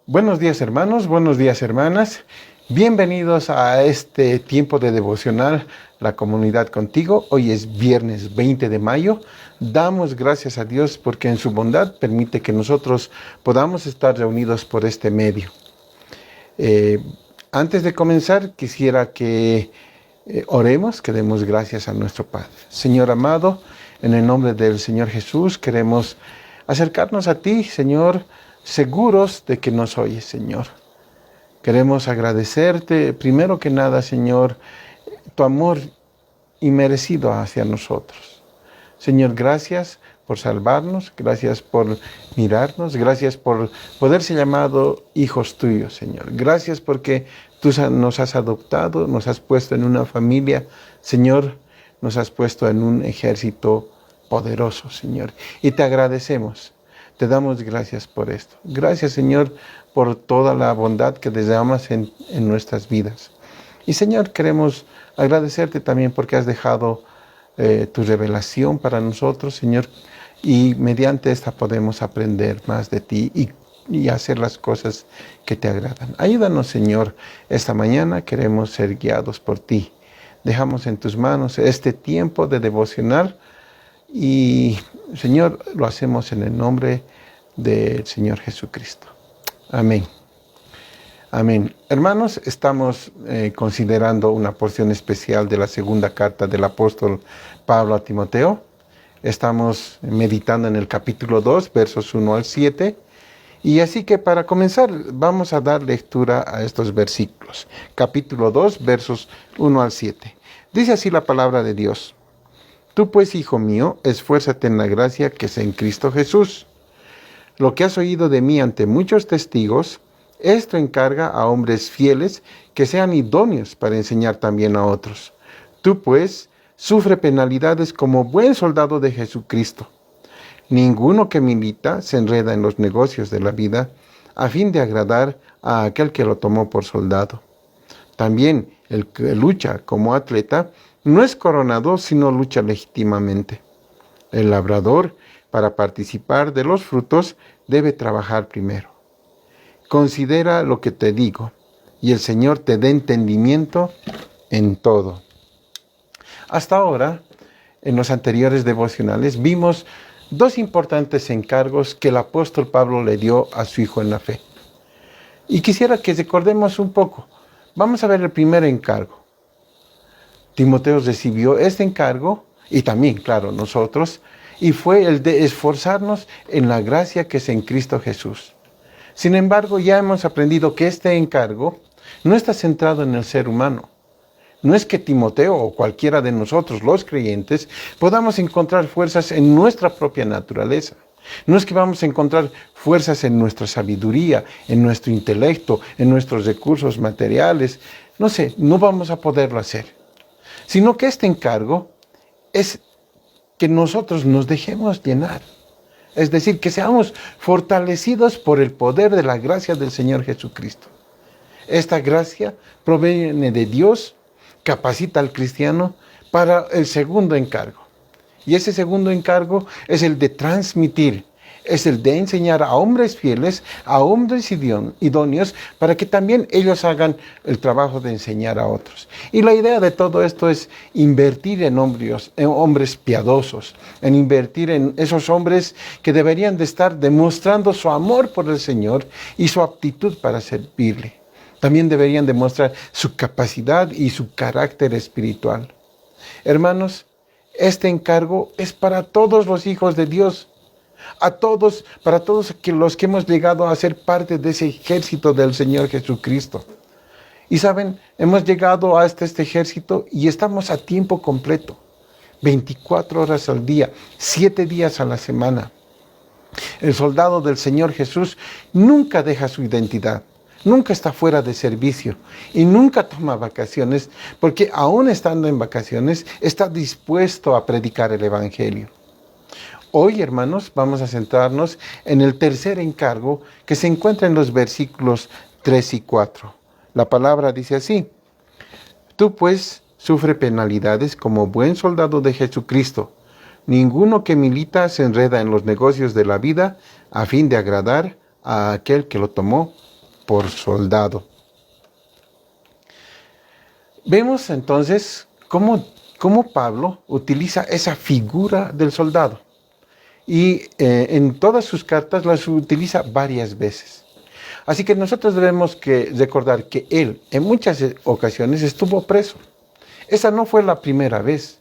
Buenos días hermanos, buenos días hermanas. Bienvenidos a este tiempo de devocional, la comunidad contigo. Hoy es viernes 20 de mayo. Damos gracias a Dios porque en su bondad permite que nosotros podamos estar reunidos por este medio. Antes de comenzar, quisiera que oremos, que demos gracias a nuestro Padre. Señor amado, en el nombre del Señor Jesús, queremos acercarnos a ti, Señor, seguros de que nos oyes, Señor. Queremos agradecerte, primero que nada, Señor, tu amor inmerecido hacia nosotros. Señor, gracias por salvarnos, gracias por mirarnos, gracias por poder ser llamado hijos tuyos, Señor. Gracias porque tú nos has adoptado, nos has puesto en una familia, Señor, nos has puesto en un ejército poderoso, Señor. Y te agradecemos, te damos gracias por esto. Gracias, Señor, por toda la bondad que derramas en nuestras vidas. Y, Señor, queremos agradecerte también porque has dejado tu revelación para nosotros, Señor, y mediante esta podemos aprender más de ti y hacer las cosas que te agradan. Ayúdanos, Señor, esta mañana queremos ser guiados por ti. Dejamos en tus manos este tiempo de devocional y, Señor, lo hacemos en el nombre del Señor Jesucristo. Amén. Amén. Hermanos, estamos considerando una porción especial de la segunda carta del apóstol Pablo a Timoteo. Estamos meditando en el capítulo 2, versos 1 al 7. Y así que para comenzar vamos a dar lectura a estos versículos. Capítulo 2, versos 1 al 7. Dice así la palabra de Dios. Tú pues, hijo mío, esfuérzate en la gracia que es en Cristo Jesús. Lo que has oído de mí ante muchos testigos, esto encarga a hombres fieles que sean idóneos para enseñar también a otros. Tú pues, sufre penalidades como buen soldado de Jesucristo. Ninguno que milita se enreda en los negocios de la vida a fin de agradar a aquel que lo tomó por soldado. También el que lucha como atleta no es coronado, sino lucha legítimamente. El labrador, para participar de los frutos, debe trabajar primero. Considera lo que te digo, y el Señor te dé entendimiento en todo. Hasta ahora, en los anteriores devocionales, vimos dos importantes encargos que el apóstol Pablo le dio a su hijo en la fe. Y quisiera que recordemos un poco. Vamos a ver el primer encargo. Timoteo recibió este encargo, y también, claro, nosotros, y fue el de esforzarnos en la gracia que es en Cristo Jesús. Sin embargo, ya hemos aprendido que este encargo no está centrado en el ser humano. No es que Timoteo o cualquiera de nosotros, los creyentes, podamos encontrar fuerzas en nuestra propia naturaleza. No es que vamos a encontrar fuerzas en nuestra sabiduría, en nuestro intelecto, en nuestros recursos materiales. No vamos a poderlo hacer. Sino que este encargo es que nosotros nos dejemos llenar. Es decir, que seamos fortalecidos por el poder de la gracia del Señor Jesucristo. Esta gracia proviene de Dios, capacita al cristiano para el segundo encargo. Y ese segundo encargo es el de transmitir, es el de enseñar a hombres fieles, a hombres idóneos, para que también ellos hagan el trabajo de enseñar a otros. Y la idea de todo esto es invertir en hombres piadosos, en invertir en esos hombres que deberían de estar demostrando su amor por el Señor y su aptitud para servirle. También deberían demostrar su capacidad y su carácter espiritual. Hermanos, este encargo es para todos los hijos de Dios. Para todos los que hemos llegado a ser parte de ese ejército del Señor Jesucristo. Y saben, hemos llegado hasta este ejército y estamos a tiempo completo. 24 horas al día, 7 días a la semana. El soldado del Señor Jesús nunca deja su identidad. Nunca está fuera de servicio y nunca toma vacaciones, porque aún estando en vacaciones está dispuesto a predicar el Evangelio. Hoy, hermanos, vamos a centrarnos en el tercer encargo que se encuentra en los versículos 3 y 4. La palabra dice así: Tú pues sufre penalidades como buen soldado de Jesucristo. Ninguno que milita se enreda en los negocios de la vida a fin de agradar a aquel que lo tomó por soldado. Vemos entonces cómo Pablo utiliza esa figura del soldado. Y en todas sus cartas las utiliza varias veces. Así que nosotros debemos recordar que él en muchas ocasiones estuvo preso. Esa no fue la primera vez.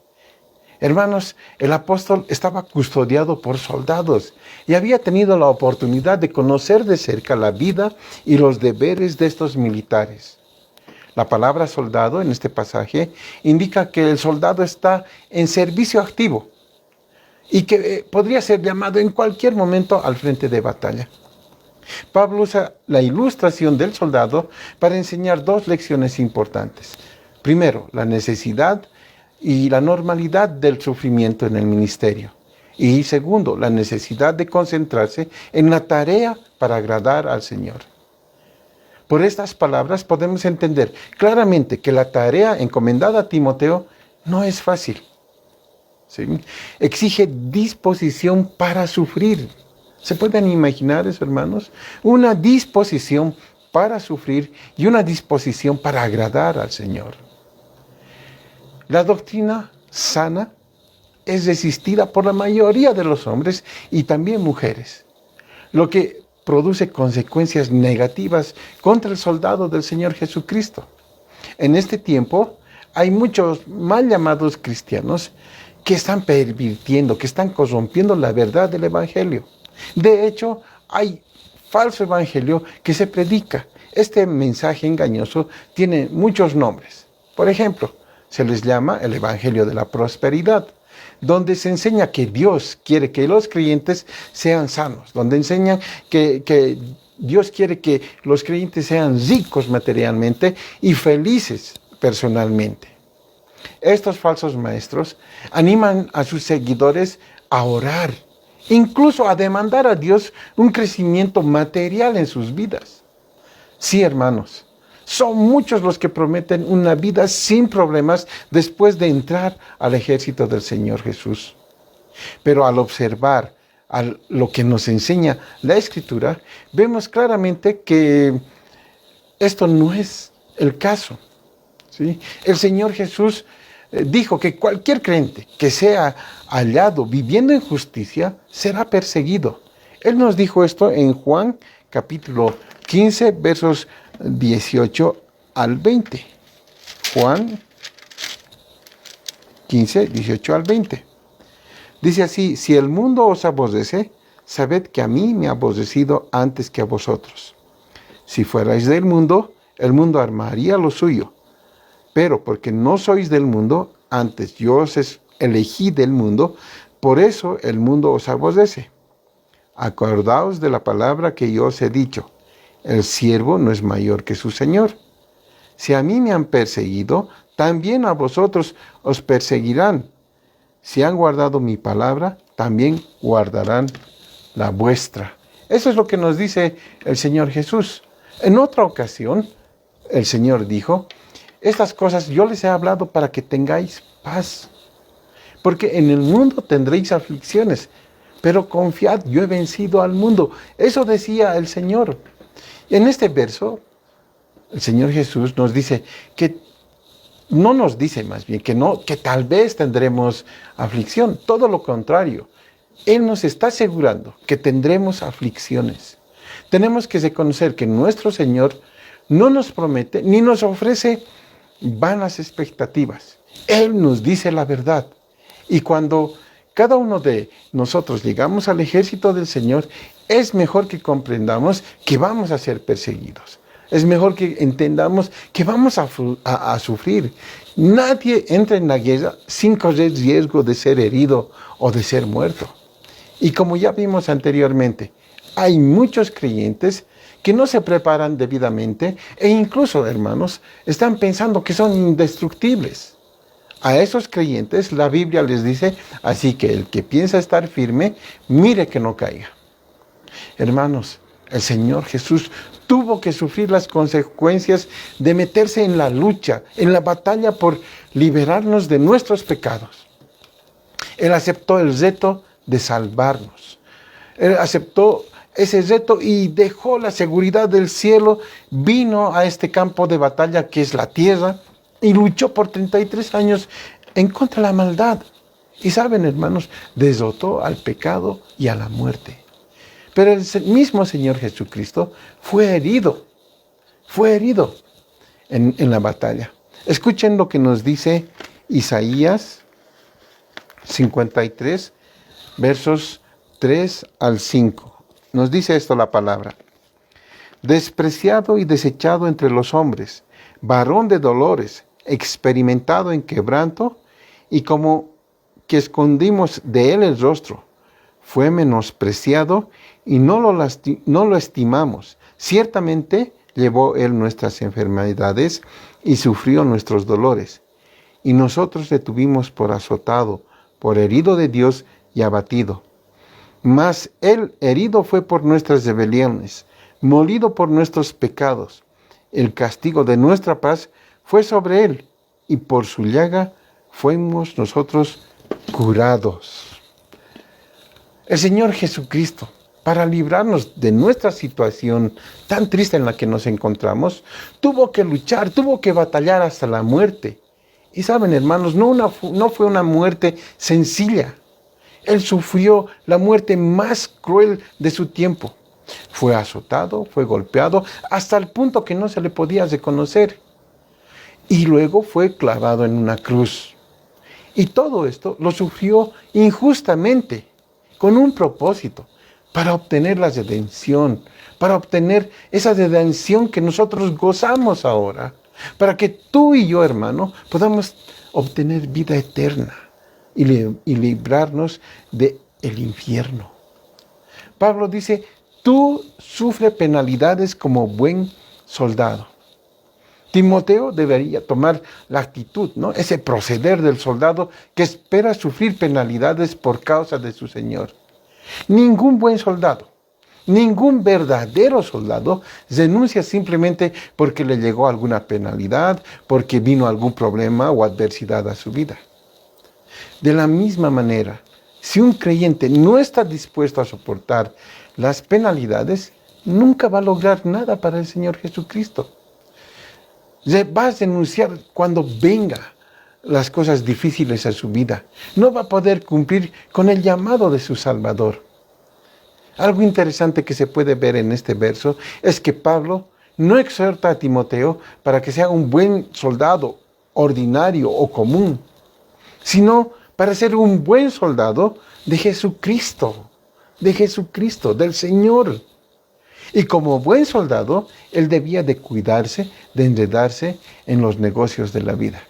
Hermanos, el apóstol estaba custodiado por soldados y había tenido la oportunidad de conocer de cerca la vida y los deberes de estos militares. La palabra soldado en este pasaje indica que el soldado está en servicio activo y que podría ser llamado en cualquier momento al frente de batalla. Pablo usa la ilustración del soldado para enseñar dos lecciones importantes. Primero, la necesidad y la normalidad del sufrimiento en el ministerio. Y segundo, la necesidad de concentrarse en la tarea para agradar al Señor. Por estas palabras podemos entender claramente que la tarea encomendada a Timoteo no es fácil. ¿Sí? Exige disposición para sufrir. ¿Se pueden imaginar eso, hermanos? Una disposición para sufrir y una disposición para agradar al Señor. La doctrina sana es resistida por la mayoría de los hombres y también mujeres, lo que produce consecuencias negativas contra el soldado del Señor Jesucristo. En este tiempo hay muchos mal llamados cristianos que están pervirtiendo, que están corrompiendo la verdad del Evangelio. De hecho, hay falso evangelio que se predica. Este mensaje engañoso tiene muchos nombres. Por ejemplo, se les llama el evangelio de la prosperidad, donde se enseña que Dios quiere que los creyentes sean sanos, donde enseñan que Dios quiere que los creyentes sean ricos materialmente y felices personalmente. Estos falsos maestros animan a sus seguidores a orar, incluso a demandar a Dios un crecimiento material en sus vidas. Sí, hermanos, son muchos los que prometen una vida sin problemas después de entrar al ejército del Señor Jesús. Pero al observar lo que nos enseña la Escritura, vemos claramente que esto no es el caso. ¿Sí? El Señor Jesús dijo que cualquier creyente que sea hallado viviendo en justicia será perseguido. Él nos dijo esto en Juan capítulo 15, versos 18 al 20. Juan 15, 18 al 20. Dice así: si el mundo os aborrece, sabed que a mí me ha aborrecido antes que a vosotros. Si fuerais del mundo, el mundo armaría lo suyo. Pero porque no sois del mundo, antes yo os elegí del mundo, por eso el mundo os aborrece. Acordaos de la palabra que yo os he dicho: el siervo no es mayor que su señor. Si a mí me han perseguido, también a vosotros os perseguirán. Si han guardado mi palabra, también guardarán la vuestra. Eso es lo que nos dice el Señor Jesús. En otra ocasión, el Señor dijo: estas cosas yo les he hablado para que tengáis paz. Porque en el mundo tendréis aflicciones, pero confiad, yo he vencido al mundo. Eso decía el Señor. En este verso, el Señor Jesús nos dice que, no nos dice más bien, que tal vez tendremos aflicción. Todo lo contrario. Él nos está asegurando que tendremos aflicciones. Tenemos que reconocer que nuestro Señor no nos promete ni nos ofrece vanas expectativas. Él nos dice la verdad. Y cuando cada uno de nosotros llegamos al ejército del Señor, es mejor que comprendamos que vamos a ser perseguidos. Es mejor que entendamos que vamos a sufrir. Nadie entra en la guerra sin correr riesgo de ser herido o de ser muerto. Y como ya vimos anteriormente, hay muchos creyentes que no se preparan debidamente e incluso, hermanos, están pensando que son indestructibles. A esos creyentes la Biblia les dice: así que el que piensa estar firme, mire que no caiga. Hermanos, el Señor Jesús tuvo que sufrir las consecuencias de meterse en la lucha, en la batalla por liberarnos de nuestros pecados. Él aceptó el reto de salvarnos. Él aceptó ese reto y dejó la seguridad del cielo, vino a este campo de batalla que es la tierra y luchó por 33 años en contra de la maldad. Y saben, hermanos, derrotó al pecado y a la muerte. Pero el mismo Señor Jesucristo fue herido en la batalla. Escuchen lo que nos dice Isaías 53, versos 3 al 5. Nos dice esto la palabra: despreciado y desechado entre los hombres, varón de dolores, experimentado en quebranto, y como que escondimos de él el rostro. Fue menospreciado y no lo estimamos. Ciertamente llevó él nuestras enfermedades y sufrió nuestros dolores. Y nosotros le tuvimos por azotado, por herido de Dios y abatido. Mas él herido fue por nuestras rebeliones, molido por nuestros pecados. El castigo de nuestra paz fue sobre él, y por su llaga fuimos nosotros curados. El Señor Jesucristo, para librarnos de nuestra situación tan triste en la que nos encontramos, tuvo que luchar, tuvo que batallar hasta la muerte. Y saben, hermanos, no fue una muerte sencilla. Él sufrió la muerte más cruel de su tiempo. Fue azotado, fue golpeado, hasta el punto que no se le podía reconocer. Y luego fue clavado en una cruz. Y todo esto lo sufrió injustamente, con un propósito, para obtener la redención, para obtener esa redención que nosotros gozamos ahora, para que tú y yo, hermano, podamos obtener vida eterna y librarnos del infierno. Pablo dice: tú sufres penalidades como buen soldado. Timoteo debería tomar la actitud, ¿no? Ese proceder del soldado que espera sufrir penalidades por causa de su Señor. Ningún buen soldado, ningún verdadero soldado renuncia simplemente porque le llegó alguna penalidad, porque vino algún problema o adversidad a su vida. De la misma manera, si un creyente no está dispuesto a soportar las penalidades, nunca va a lograr nada para el Señor Jesucristo. Va a renunciar cuando venga las cosas difíciles a su vida. No va a poder cumplir con el llamado de su Salvador. Algo interesante que se puede ver en este verso es que Pablo no exhorta a Timoteo para que sea un buen soldado ordinario o común, sino para ser un buen soldado de Jesucristo, del Señor. Y como buen soldado, él debía de cuidarse, de enredarse en los negocios de la vida.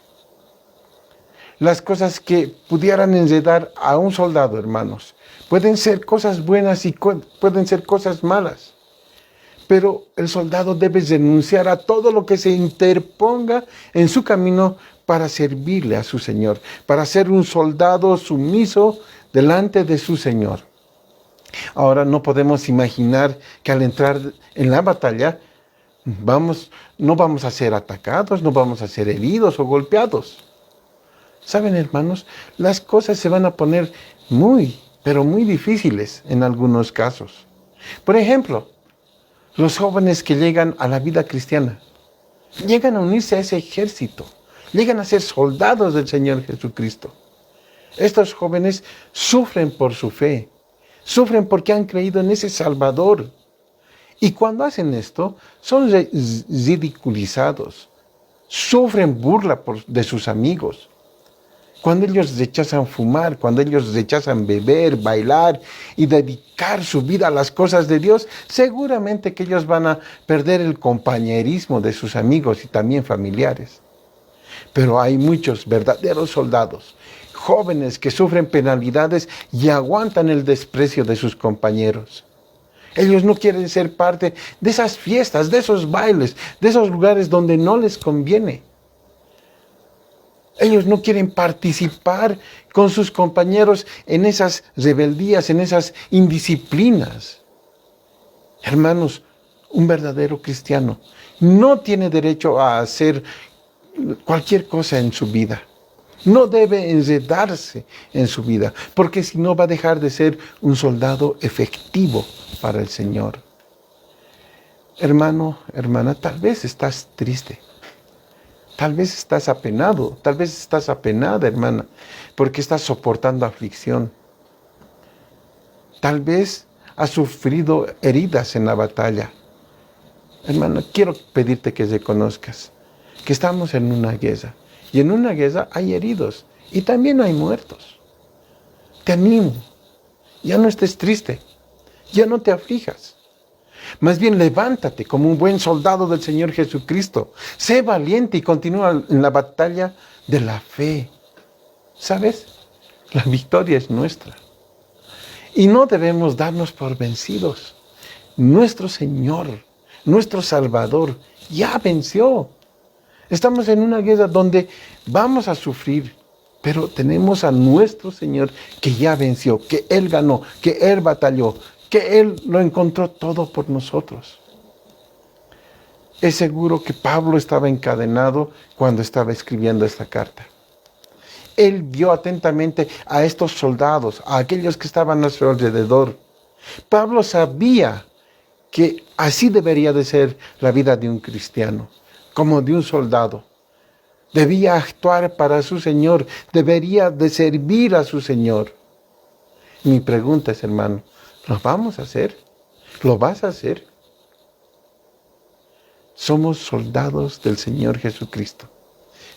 Las cosas que pudieran enredar a un soldado, hermanos, pueden ser cosas buenas y pueden ser cosas malas. Pero el soldado debe renunciar a todo lo que se interponga en su camino para servirle a su Señor, para ser un soldado sumiso delante de su Señor. Ahora no podemos imaginar que al entrar en la batalla no vamos a ser atacados, no vamos a ser heridos o golpeados. Saben, hermanos, las cosas se van a poner pero muy difíciles en algunos casos. Por ejemplo, los jóvenes que llegan a la vida cristiana, llegan a unirse a ese ejército, llegan a ser soldados del Señor Jesucristo. Estos jóvenes sufren por su fe, sufren porque han creído en ese Salvador. Y cuando hacen esto, son ridiculizados, sufren burla de sus amigos. Cuando ellos rechazan fumar, cuando ellos rechazan beber, bailar y dedicar su vida a las cosas de Dios, seguramente que ellos van a perder el compañerismo de sus amigos y también familiares. Pero hay muchos verdaderos soldados, jóvenes que sufren penalidades y aguantan el desprecio de sus compañeros. Ellos no quieren ser parte de esas fiestas, de esos bailes, de esos lugares donde no les conviene. Ellos no quieren participar con sus compañeros en esas rebeldías, en esas indisciplinas. Hermanos, un verdadero cristiano no tiene derecho a hacer cualquier cosa en su vida. No debe enredarse en su vida, porque si no va a dejar de ser un soldado efectivo para el Señor. Hermano, hermana, tal vez estás triste. Tal vez estás apenado, tal vez estás apenada, hermana, porque estás soportando aflicción. Tal vez has sufrido heridas en la batalla. Hermana, quiero pedirte que reconozcas que estamos en una guerra. Y en una guerra hay heridos y también hay muertos. Te animo, ya no estés triste, ya no te aflijas. Más bien levántate como un buen soldado del Señor Jesucristo. Sé valiente y continúa en la batalla de la fe. ¿Sabes? La victoria es nuestra. Y no debemos darnos por vencidos. Nuestro Señor, nuestro Salvador, ya venció. Estamos en una guerra donde vamos a sufrir, pero tenemos a nuestro Señor que ya venció, que Él ganó, que Él batalló, que Él lo encontró todo por nosotros. Es seguro que Pablo estaba encadenado cuando estaba escribiendo esta carta. Él vio atentamente a estos soldados, a aquellos que estaban a su alrededor. Pablo sabía que así debería de ser la vida de un cristiano, como de un soldado. Debía actuar para su Señor, debería de servir a su Señor. Mi pregunta es, hermano, ¿lo vamos a hacer? ¿Lo vas a hacer? Somos soldados del Señor Jesucristo.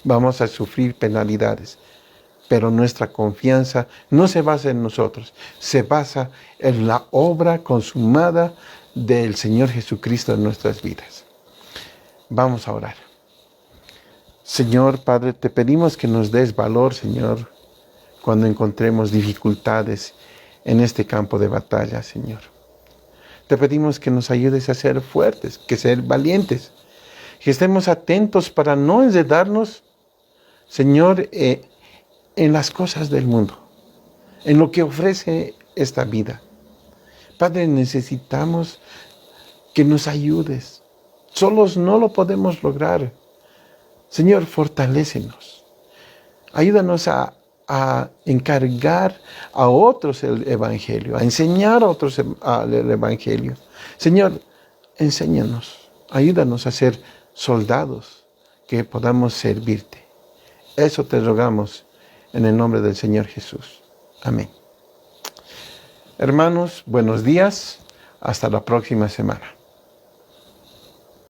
Vamos a sufrir penalidades, pero nuestra confianza no se basa en nosotros, se basa en la obra consumada del Señor Jesucristo en nuestras vidas. Vamos a orar. Señor Padre, te pedimos que nos des valor, Señor, cuando encontremos dificultades en este campo de batalla, Señor. Te pedimos que nos ayudes a ser fuertes, que ser valientes, que estemos atentos para no enredarnos, Señor, en las cosas del mundo, en lo que ofrece esta vida. Padre, necesitamos que nos ayudes. Solos no lo podemos lograr. Señor, fortalécenos. Ayúdanos a encargar a otros el Evangelio, a enseñar a otros el Evangelio. Señor, enséñanos, ayúdanos a ser soldados que podamos servirte. Eso te rogamos en el nombre del Señor Jesús. Amén. Hermanos, buenos días. Hasta la próxima semana.